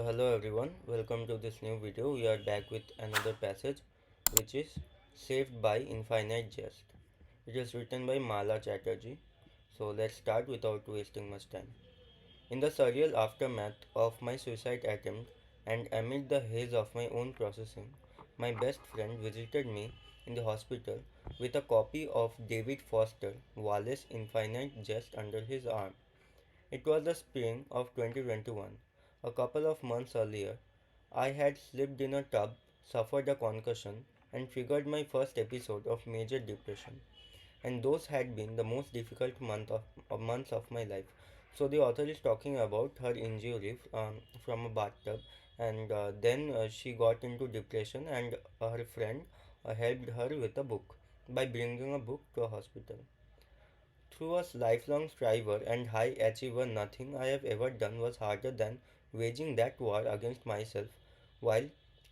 Hello everyone, welcome to this new video. We are back with another passage which is Saved by Infinite Jest. It is written by Mala Chatterjee. So, let's start without wasting much time. In the surreal aftermath of my suicide attempt and amid the haze of my own processing, my best friend visited me in the hospital with a copy of David Foster Wallace's Infinite Jest under his arm. It was the spring of 2021. A couple of months earlier, I had slipped in a tub, suffered a concussion, and triggered my first episode of major depression. And those had been the most difficult months of my life. So the author is talking about her injury from a bathtub, and then she got into depression, and her friend helped her with a book by bringing a book to a hospital. Through a lifelong striver and high achiever, nothing I have ever done was harder than waging that war against myself while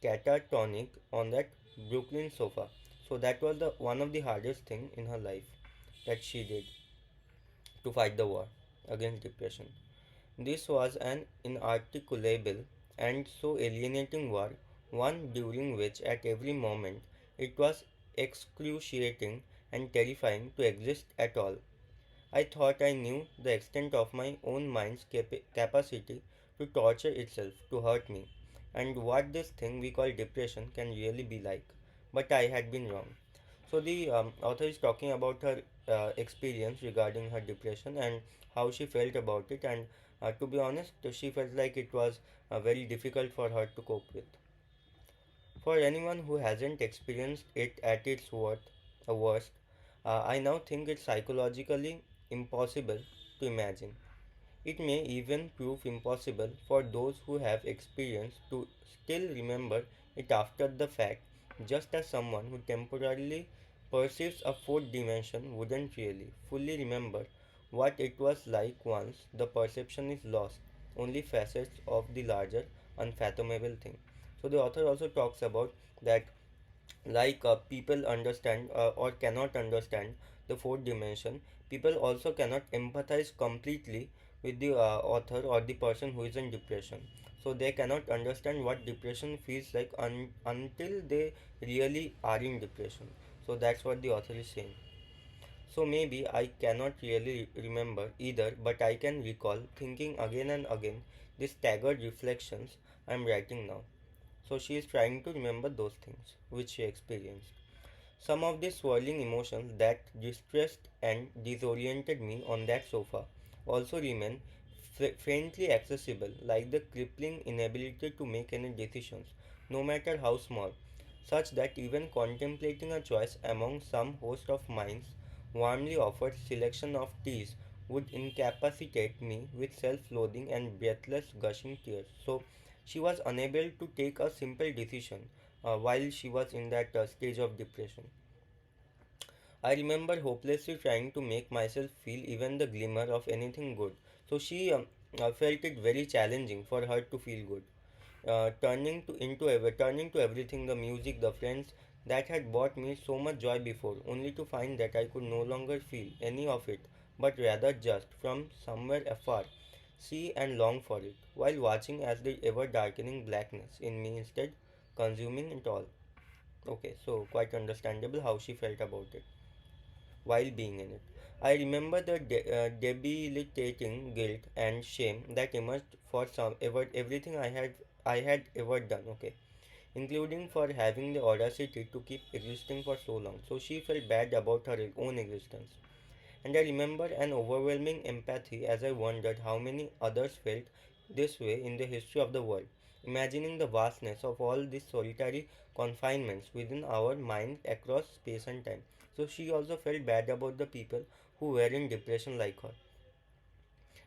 catatonic on that Brooklyn sofa. So that was the one of the hardest thing in her life that she did to fight the war against depression. This was an inarticulable and so alienating war, one during which at every moment it was excruciating and terrifying to exist at all. I thought I knew the extent of my own mind's capacity to torture itself, to hurt me, and what this thing we call depression can really be like. But I had been wrong. So, the author is talking about her experience regarding her depression and how she felt about it, and to be honest, she felt like it was very difficult for her to cope with. For anyone who hasn't experienced it at its worst, I now think it's psychologically impossible to imagine. It may even prove impossible for those who have experienced to still remember it after the fact, just as someone who temporarily perceives a fourth dimension wouldn't really fully remember what it was like once the perception is lost, only facets of the larger, unfathomable thing. So, the author also talks about that people understand or cannot understand the fourth dimension, people also cannot empathize completely with the author or the person who is in depression. So they cannot understand what depression feels like until they really are in depression. So that's what the author is saying. So maybe I cannot really remember either, but I can recall thinking again and again these staggered reflections I'm writing now. So she is trying to remember those things which she experienced. Some of the swirling emotions that distressed and disoriented me on that sofa also remain faintly accessible, like the crippling inability to make any decisions, no matter how small, such that even contemplating a choice among some host of minds warmly offered selection of teas would incapacitate me with self-loathing and breathless gushing tears. So she was unable to take a simple decision while she was in that stage of depression. I remember hopelessly trying to make myself feel even the glimmer of anything good. So she felt it very challenging for her to feel good. Turning to everything, the music, the friends that had brought me so much joy before, only to find that I could no longer feel any of it, but rather just from somewhere afar see and long for it, while watching as the ever darkening blackness in me instead consuming it all. Okay, so quite understandable how she felt about it while being in it. I remember the debilitating guilt and shame that emerged for everything I had ever done. Okay, including for having the audacity to keep existing for so long. So she felt bad about her own existence. And I remember an overwhelming empathy as I wondered how many others felt this way in the history of the world, imagining the vastness of all these solitary confinements within our mind across space and time. So she also felt bad about the people who were in depression like her.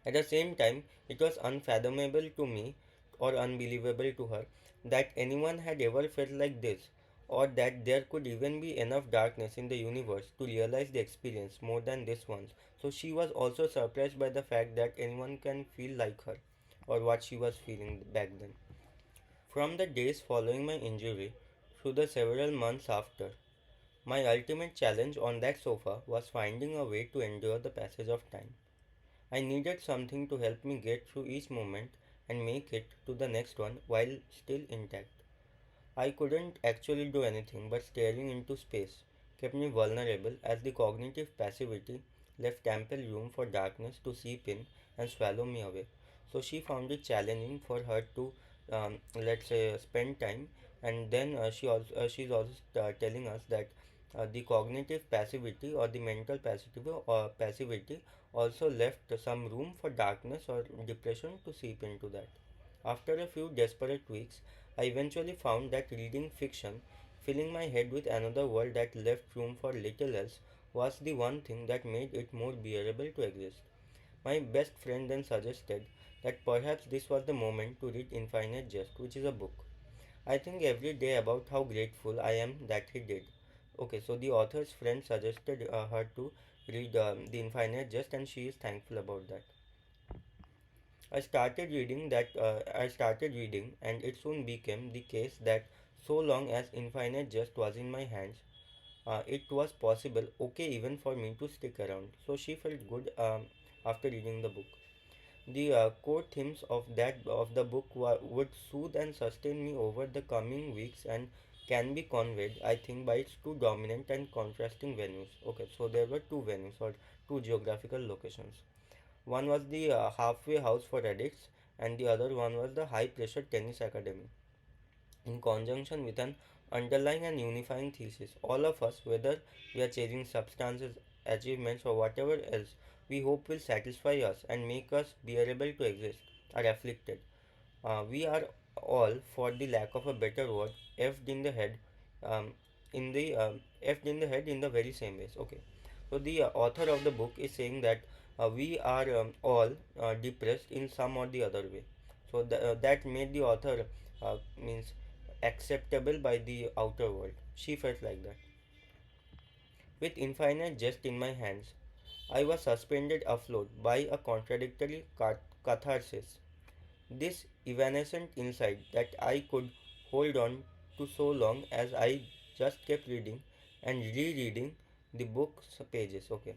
At the same time, it was unfathomable to me or unbelievable to her that anyone had ever felt like this, or that there could even be enough darkness in the universe to realize the experience more than this once. So she was also surprised by the fact that anyone can feel like her, or what she was feeling back then. From the days following my injury through the several months after, my ultimate challenge on that sofa was finding a way to endure the passage of time. I needed something to help me get through each moment and make it to the next one while still intact. I couldn't actually do anything, but staring into space kept me vulnerable as the cognitive passivity left ample room for darkness to seep in and swallow me away. So she found it challenging for her to, let's say, spend time, and then she's also telling us that the cognitive passivity or the mental passivity also left some room for darkness or depression to seep into that. After a few desperate weeks, I eventually found that reading fiction, filling my head with another world that left room for little else, was the one thing that made it more bearable to exist. My best friend then suggested that perhaps this was the moment to read Infinite Jest, which is a book. I think every day about how grateful I am that he did. Okay, so the author's friend suggested her to read The Infinite Jest, and she is thankful about that. I started reading, and it soon became the case that so long as Infinite Jest was in my hands, it was possible, okay, even for me to stick around. So she felt good after reading the book. The core themes of the book would soothe and sustain me over the coming weeks and can be conveyed, I think, by its two dominant and contrasting venues. Okay, so there were two venues or two geographical locations. One was the halfway house for addicts, and the other one was the high pressure tennis academy. In conjunction with an underlying and unifying thesis, all of us, whether we are chasing substances, achievements, or whatever else we hope will satisfy us and make us bearable to exist, are afflicted. We are all, for the lack of a better word, effed in the head, um, effed in the head in the very same ways. Okay, so the author of the book is saying that we are all depressed in some or the other way. So that made the author means acceptable by the outer world. She felt like that. With Infinite Jest in my hands, I was suspended afloat by a contradictory catharsis. This evanescent insight that I could hold on to so long as I just kept reading and rereading the book's pages. Okay,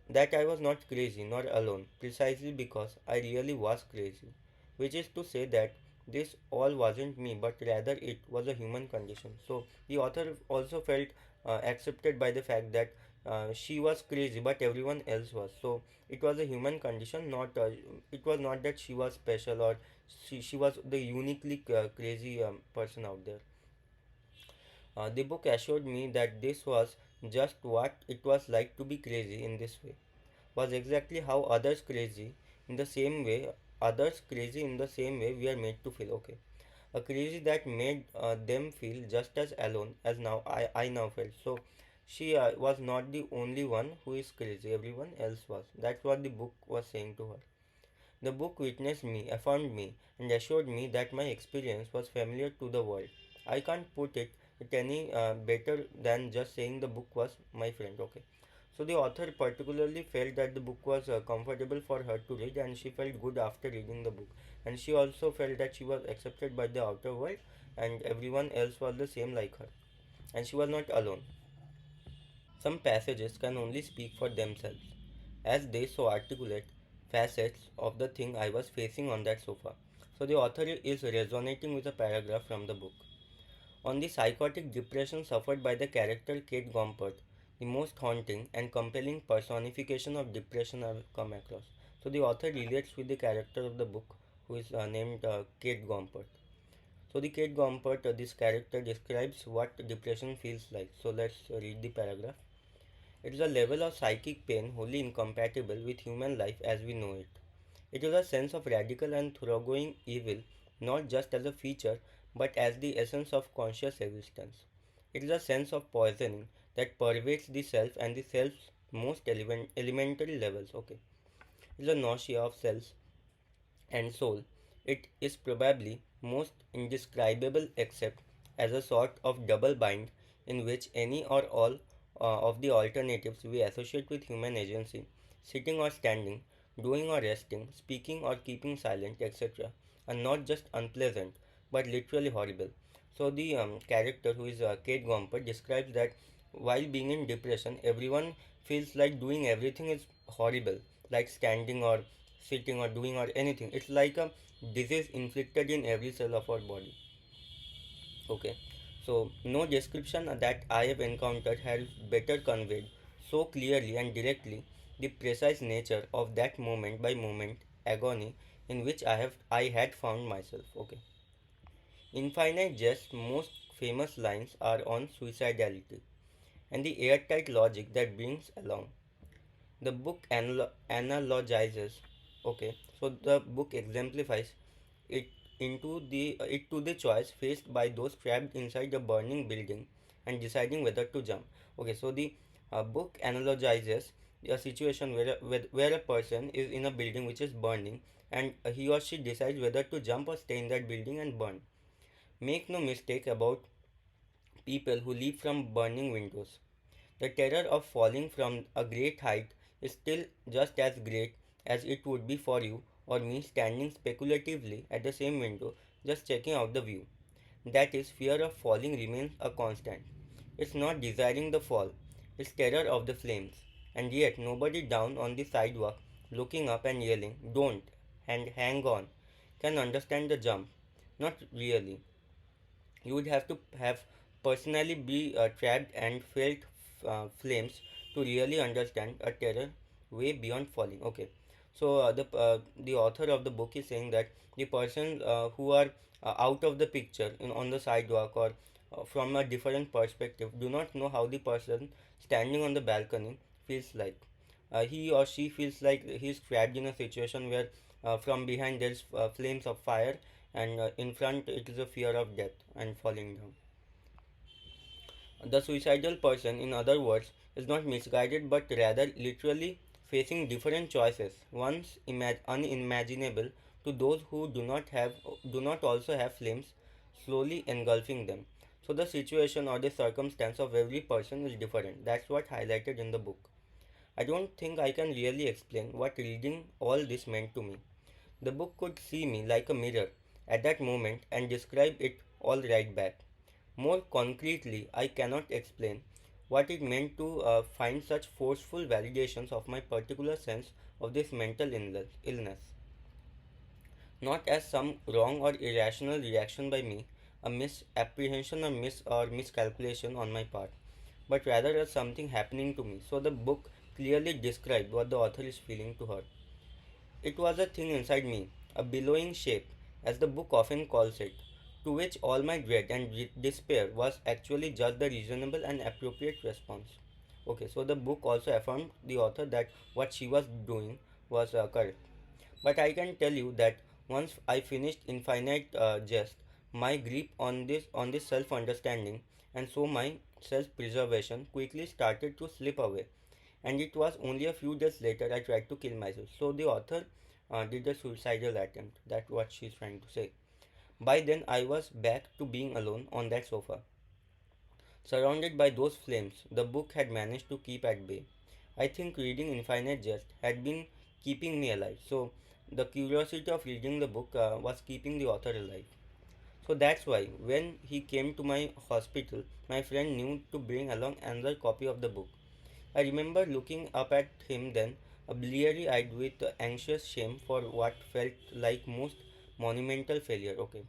that I was not crazy nor alone, precisely because I really was crazy. Which is to say that this all wasn't me, but rather it was a human condition. So the author also felt accepted by the fact that she was crazy, but everyone else was. So it was a human condition, not it was not that she was special or she was the uniquely crazy person out there. The book assured me that this was just what it was like to be crazy in this way, was exactly how in the same way others crazy in the same way we are made to feel. Okay, a crazy that made them feel just as alone as I now felt. So she was not the only one who is crazy, everyone else was. That's what the book was saying to her. The book witnessed me, affirmed me, and assured me that my experience was familiar to the world. I can't put it any better than just saying the book was my friend. Okay, so the author particularly felt that the book was comfortable for her to read, and she felt good after reading the book. And she also felt that she was accepted by the outer world, and everyone else was the same like her, and she was not alone. Some passages can only speak for themselves, as they so articulate facets of the thing I was facing on that sofa. So the author is resonating with a paragraph from the book. On the psychotic depression suffered by the character Kate Gompert, the most haunting and compelling personification of depression I've come across. So the author relates with the character of the book, who is named Kate Gompert. So the Kate Gompert, this character describes what depression feels like. So let's read the paragraph. It is a level of psychic pain wholly incompatible with human life as we know it. It is a sense of radical and thoroughgoing evil, not just as a feature, but as the essence of conscious existence. It is a sense of poisoning that pervades the self and the self's most elementary levels. Okay, it is a nausea of self and soul. It is probably most indescribable except as a sort of double bind in which any or all of the alternatives we associate with human agency, sitting or standing, doing or resting, speaking or keeping silent, etc., are not just unpleasant but literally horrible. So the character who is Kate Gomper describes that while being in depression, everyone feels like doing everything is horrible, like standing or sitting or doing or anything. It's like a disease inflicted in every cell of our body. Okay, so no description that I have encountered has better conveyed so clearly and directly the precise nature of that moment by moment agony in which I had found myself. Okay, Infinite Jest's most famous lines are on suicidality and the airtight logic that brings along. The book analogizes. Okay, so the book exemplifies it it to the choice faced by those trapped inside a burning building and deciding whether to jump. Okay, so the book analogizes a situation where a person is in a building which is burning, and he or she decides whether to jump or stay in that building and burn. Make no mistake about people who leap from burning windows. The terror of falling from a great height is still just as great as it would be for you or me standing speculatively at the same window just checking out the view. That is, fear of falling remains a constant. It's not desiring the fall, it's terror of the flames. And yet, nobody down on the sidewalk looking up and yelling, "Don't!" and "Hang on!" can understand the jump. Not really. You would have to have personally be trapped and felt flames to really understand a terror way beyond falling. Okay, so the author of the book is saying that the person who are out of the picture on the sidewalk or from a different perspective do not know how the person standing on the balcony feels like. He or she feels like he's trapped in a situation where from behind there's flames of fire, and in front it is a fear of death and falling down. The suicidal person, in other words, is not misguided but rather literally facing different choices, once unimaginable to those who do not also have flames slowly engulfing them. So the situation or the circumstance of every person is different. That's what highlighted in the book. I don't think I can really explain what reading all this meant to me. The book could see me like a mirror at that moment and describe it all right back. More concretely, I cannot explain what it meant to find such forceful validations of my particular sense of this mental illness, not as some wrong or irrational reaction by me, a misapprehension or miscalculation on my part, but rather as something happening to me. So the book clearly described what the author is feeling to her. It was a thing inside me, a billowing shape, as the book often calls it, to which all my dread and despair was actually just the reasonable and appropriate response. Okay, so the book also affirmed the author that what she was doing was correct. But I can tell you that once I finished Infinite Jest, my grip on this self-understanding and so my self-preservation quickly started to slip away, and it was only a few days later I tried to kill myself. So the author did a suicidal attempt. That's what she's trying to say. By then, I was back to being alone on that sofa, surrounded by those flames the book had managed to keep at bay. I think reading Infinite Jest had been keeping me alive. So the curiosity of reading the book was keeping the author alive. So that's why when he came to my hospital, my friend knew to bring along another copy of the book. I remember looking up at him then, bleary eyed with anxious shame for what felt like most monumental failure. Okay.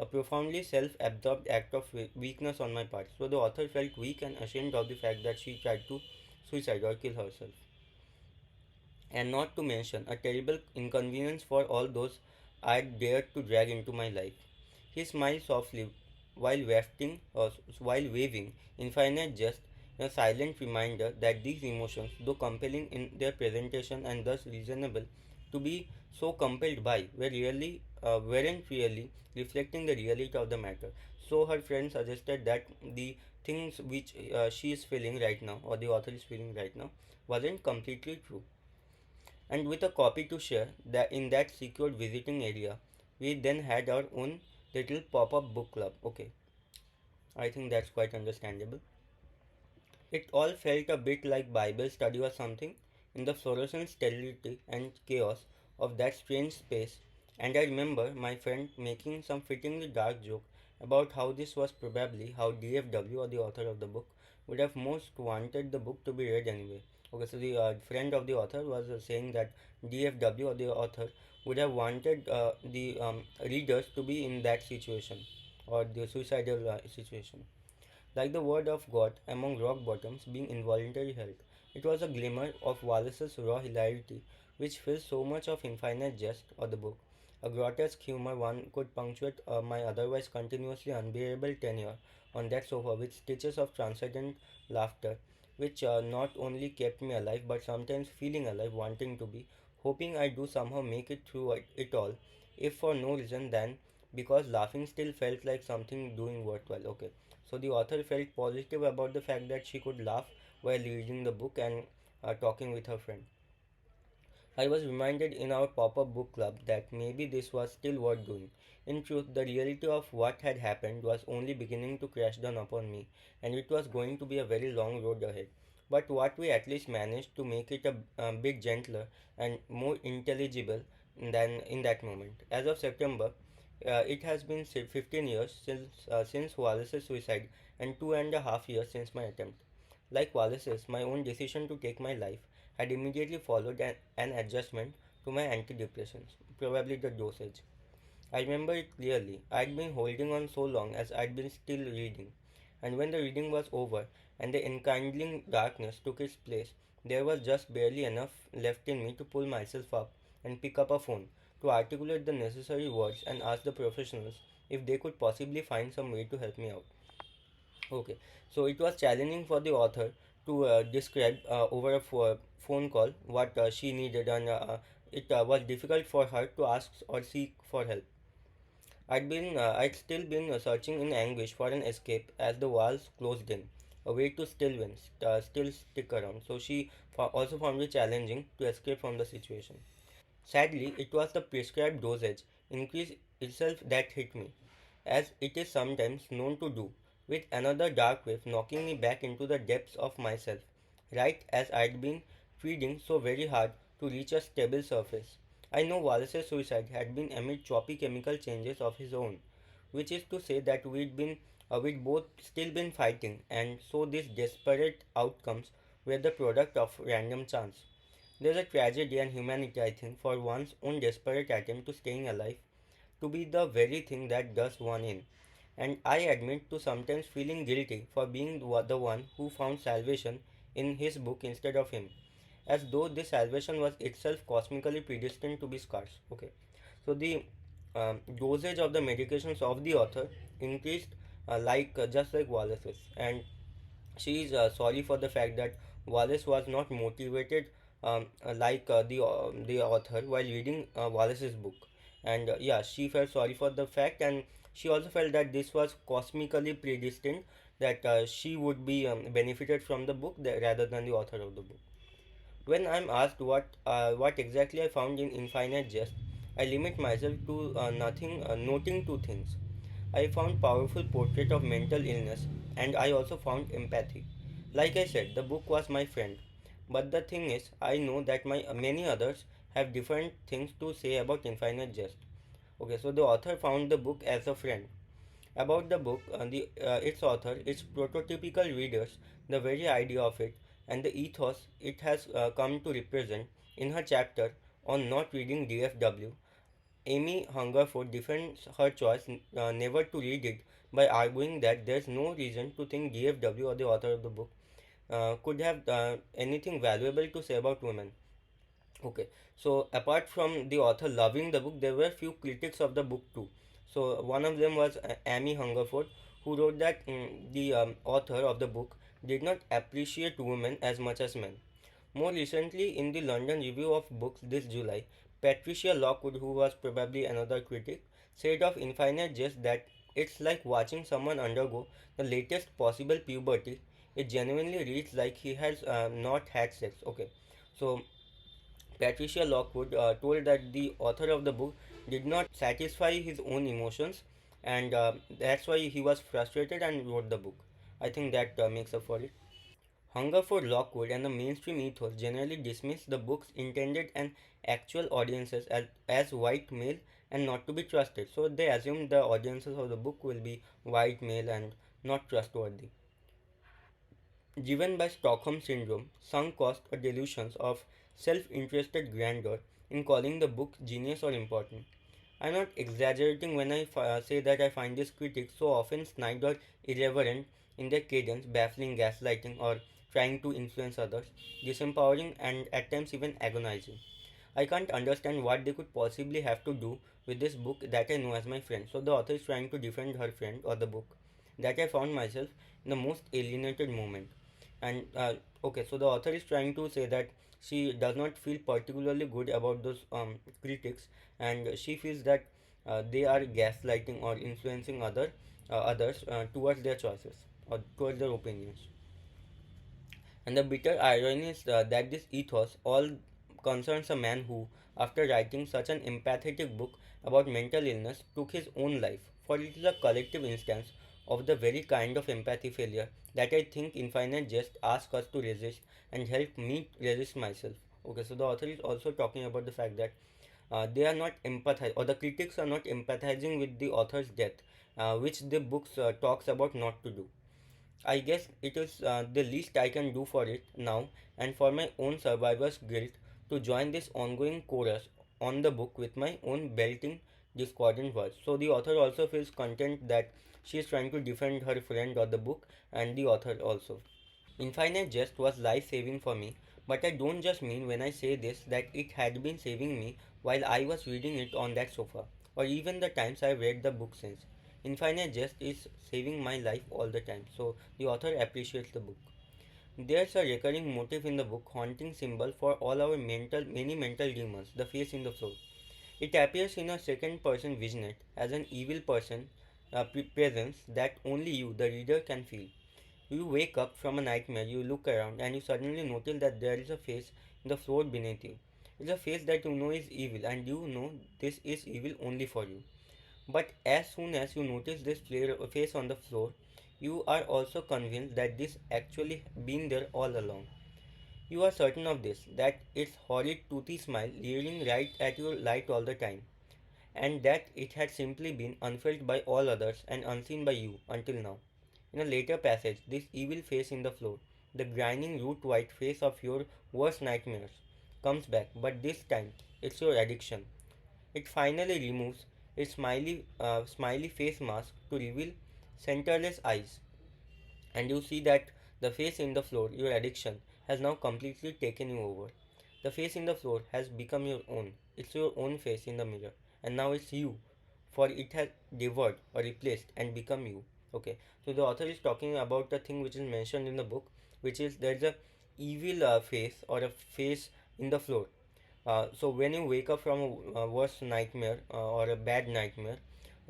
A profoundly self absorbed act of weakness on my part. So the author felt weak and ashamed of the fact that she tried to suicide or kill herself. And not to mention a terrible inconvenience for all those I dared to drag into my life. He smiled softly while waving Infinite Jest, a silent reminder that these emotions, though compelling in their presentation and thus reasonable to be so compelled by, weren't really reflecting the reality of the matter. So her friend suggested that the things which she is feeling right now, or the author is feeling right now, wasn't completely true. And with a copy to share that in that secured visiting area, we then had our own little pop-up book club. Okay, I think that's quite understandable. It all felt a bit like Bible study or something in the fluorescent sterility and chaos of that strange space. And I remember my friend making some fittingly dark joke about how this was probably how DFW, or the author of the book, would have most wanted the book to be read anyway. Okay, so the friend of the author was saying that DFW or the author would have wanted the readers to be in that situation or the suicidal situation. Like the word of God among rock bottoms being involuntary held. It was a glimmer of Wallace's raw hilarity, which fills so much of infinite jest of the book. A grotesque humor one could punctuate my otherwise continuously unbearable tenure on that sofa with stitches of transcendent laughter, which not only kept me alive but sometimes feeling alive, wanting to be, hoping I do somehow make it through it all, if for no reason than because laughing still felt like something doing worthwhile. Okay, so the author felt positive about the fact that she could laugh while reading the book and talking with her friend. I was reminded in our pop up book club that maybe this was still worth doing. In truth, the reality of what had happened was only beginning to crash down upon me, and it was going to be a very long road ahead. But what we at least managed to make it a bit gentler and more intelligible than in that moment. As of September, it has been 15 years since Wallace's suicide and 2.5 years since my attempt. Like Wallace's, my own decision to take my life had immediately followed an adjustment to my antidepressants, probably the dosage. I remember it clearly. I'd been holding on so long as I'd been still reading, and when the reading was over and the enkindling darkness took its place, there was just barely enough left in me to pull myself up and pick up a phone, to articulate the necessary words and ask the professionals if they could possibly find some way to help me out. Okay, so it was challenging for the author to describe over a phone call what she needed, and it was difficult for her to ask or seek for help. I'd still been searching in anguish for an escape as the walls closed in, a way to still stick around. So she also found it challenging to escape from the situation. Sadly, it was the prescribed dosage increase itself that hit me, as it is sometimes known to do, with another dark wave knocking me back into the depths of myself, right as I'd been feeding so very hard to reach a stable surface. I know Wallace's suicide had been amid choppy chemical changes of his own, which is to say that we'd both still been fighting, and so these desperate outcomes were the product of random chance. There's a tragedy and humanity, I think, for one's own desperate attempt to staying alive to be the very thing that does one in. And I admit to sometimes feeling guilty for being the one who found salvation in his book instead of him, as though this salvation was itself cosmically predestined to be scarce. Okay, so the dosage of the medications of the author increased just like Wallace's, and she is sorry for the fact that Wallace was not motivated like the author while reading Wallace's book, and yeah, she felt sorry for the fact, and she also felt that this was cosmically predestined that she would be benefited from the book rather than the author of the book. When I'm asked what exactly I found in Infinite Jest, I limit myself to noting two things. I found powerful portrait of mental illness, and I also found empathy. Like I said, the book was my friend. But the thing is, I know that my many others have different things to say about Infinite Jest. Okay, so the author found the book as a friend. About the book, its author, its prototypical readers, the very idea of it, and the ethos it has come to represent. In her chapter on not reading DFW, Amy Hungerford defends her choice never to read it by arguing that there's no reason to think DFW or the author of the book could have anything valuable to say about women. Okay, so apart from the author loving the book, there were few critics of the book too. So one of them was Amy Hungerford, who wrote that the author of the book did not appreciate women as much as men. More recently, in the London Review of Books this July, Patricia Lockwood, who was probably another critic, said of Infinite Jest that it's like watching someone undergo the latest possible puberty. It genuinely reads like he has not had sex. Okay, so Patricia Lockwood told that the author of the book did not satisfy his own emotions, and that's why he was frustrated and wrote the book. I think that makes up for it. Hungerford Lockwood and the mainstream ethos generally dismiss the book's intended and actual audiences as white male and not to be trusted. So they assume the audiences of the book will be white male and not trustworthy. Driven by Stockholm Syndrome, sunk cost or delusions of self interested grandeur in calling the book genius or important. I'm not exaggerating when I say that I find these critics so often snide or irreverent in their cadence, baffling gaslighting or trying to influence others, disempowering and at times even agonizing. I can't understand what they could possibly have to do with this book that I know as my friend. So the author is trying to defend her friend or the book that I found myself in the most alienated moment. And okay, so the author is trying to say that she does not feel particularly good about those critics, and she feels that they are gaslighting or influencing others towards their choices or towards their opinions. And the bitter irony is that this ethos all concerns a man who, after writing such an empathetic book about mental illness, took his own life. For it is a collective instance of the very kind of empathy failure that I think Infinite Jest asks us to resist and help me resist myself. Okay, so the author is also talking about the fact that they are not empathizing, or the critics are not empathizing with the author's death, which the books talks about not to do. I guess it is the least I can do for it now, and for my own survivor's guilt, to join this ongoing chorus on the book with my own belting discordant words. So the author also feels content that she is trying to defend her friend or the book and the author also. Infinite Jest was life saving for me, but I don't just mean when I say this that it had been saving me while I was reading it on that sofa, or even the times I read the book since. Infinite Jest is saving my life all the time, so the author appreciates the book. There's a recurring motif in the book, haunting symbol for all our many mental demons, the face in the floor. It appears in a second person vignette as an evil person presence that only you, the reader, can feel. You wake up from a nightmare, you look around, and you suddenly notice that there is a face in the floor beneath you. It's a face that you know is evil, and you know this is evil only for you. But as soon as you notice this face on the floor, you are also convinced that this actually been there all along. You are certain of this, that its horrid toothy smile leering right at your light all the time, and that it had simply been unfelt by all others and unseen by you until now. In a later passage, this evil face in the floor, the grinding root white face of your worst nightmares, comes back, but this time it's your addiction. It finally removes its smiley face mask to reveal centerless eyes, and you see that the face in the floor, your addiction, has now completely taken you over. The face in the floor has become your own. It's your own face in the mirror, and now it's you, for it has devoured or replaced and become you. Okay, so the author is talking about the thing which is mentioned in the book, which is there's a evil face or a face in the floor. So when you wake up from a worst nightmare or a bad nightmare,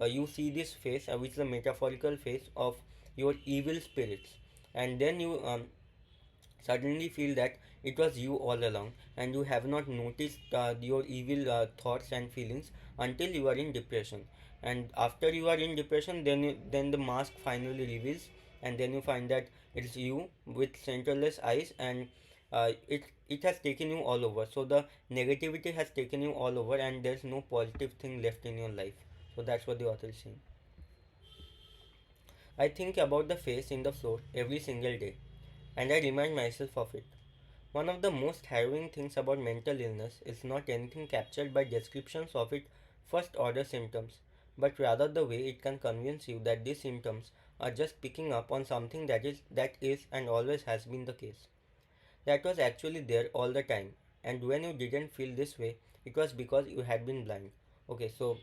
you see this face, which is a metaphorical face of your evil spirits, and then you suddenly feel that it was you all along, and you have not noticed your evil thoughts and feelings until you are in depression. And after you are in depression, then the mask finally reveals, and then you find that it's you with centerless eyes, and it has taken you all over. So the negativity has taken you all over, and there's no positive thing left in your life. So that's what the author is saying. I think about the face in the floor every single day, and I remind myself of it. One of the most harrowing things about mental illness is not anything captured by descriptions of its first order symptoms, but rather the way it can convince you that these symptoms are just picking up on something that is and always has been the case. That was actually there all the time, and when you didn't feel this way, it was because you had been blind. Okay, so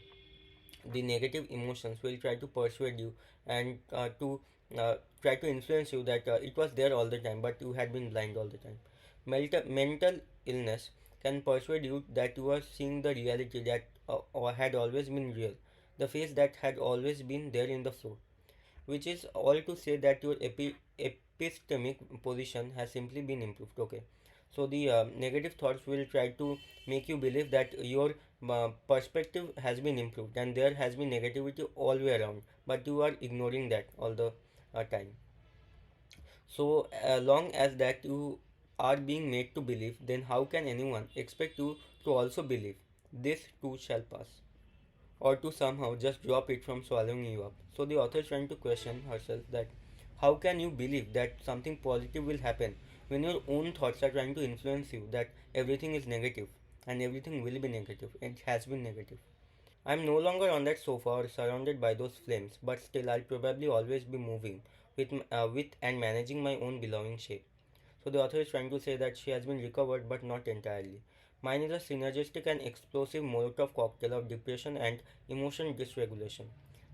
the negative emotions will try to persuade you and to try to influence you that it was there all the time, but you had been blind all the time. Mental illness can persuade you that you are seeing the reality that or had always been real, the face that had always been there in the flow, which is all to say that your epistemic position has simply been improved. Okay, so the negative thoughts will try to make you believe that your perspective has been improved and there has been negativity all the way around, but you are ignoring that all the time. So long as that you are being made to believe, then how can anyone expect you to also believe this too shall pass, or to somehow just drop it from swallowing you up? So the author is trying to question herself that how can you believe that something positive will happen when your own thoughts are trying to influence you that everything is negative and everything will be negative? It has been negative. I'm no longer on that sofa or surrounded by those flames, but still I'll probably always be moving with and managing my own belonging shape. So the author is trying to say that she has been recovered but not entirely. Mine is a synergistic and explosive Molotov cocktail of depression and emotion dysregulation.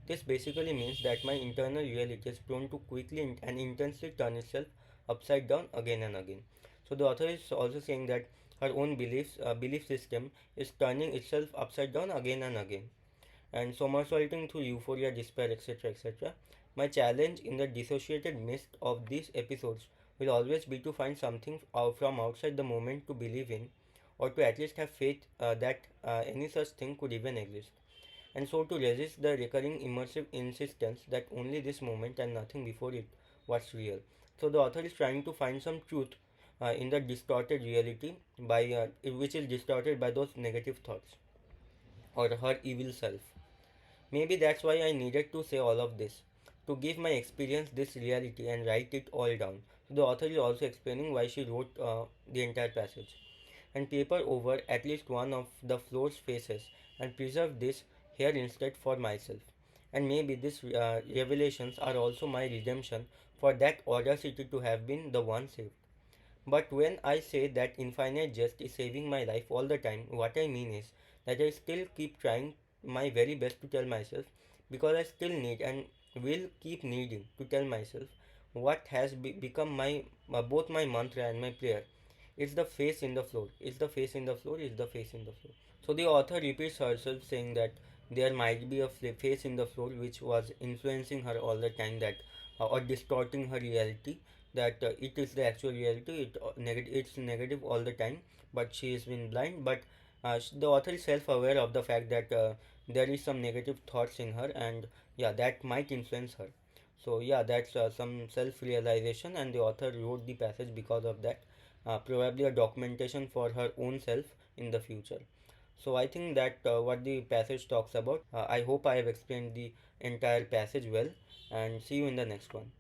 This basically means that my internal reality is prone to quickly and intensely turn itself upside down again and again. So the author is also saying that her own belief system is turning itself upside down again and again, and somersaulting through euphoria, despair, etc. etc. My challenge in the dissociated mist of these episodes will always be to find something from outside the moment to believe in, or to at least have faith that any such thing could even exist, and so to resist the recurring immersive insistence that only this moment and nothing before it was real. So the author is trying to find some truth in the distorted reality which is distorted by those negative thoughts or her evil self. Maybe that's why I needed to say all of this, to give my experience this reality and write it all down. So the author is also explaining why she wrote the entire passage, and paper over at least one of the floor's faces and preserve this here instead for myself. And maybe these revelations are also my redemption for that audacity to have been the one saved. But when I say that infinite jest is saving my life all the time, what I mean is that I still keep trying my very best to tell myself, because I still need and will keep needing to tell myself what has become my both my mantra and my prayer. It's the face in the floor. It's the face in the floor. It's the face in the floor. So the author repeats herself saying that there might be a face in the floor which was influencing her all the time, that or distorting her reality, that it is the actual reality, it's negative all the time, but she has been blind. But the author is self-aware of the fact that there is some negative thoughts in her, and yeah, that might influence her. So yeah, that's some self-realization, and the author wrote the passage because of that, probably a documentation for her own self in the future. So I think that what the passage talks about. I hope I have explained the entire passage well, and see you in the next one.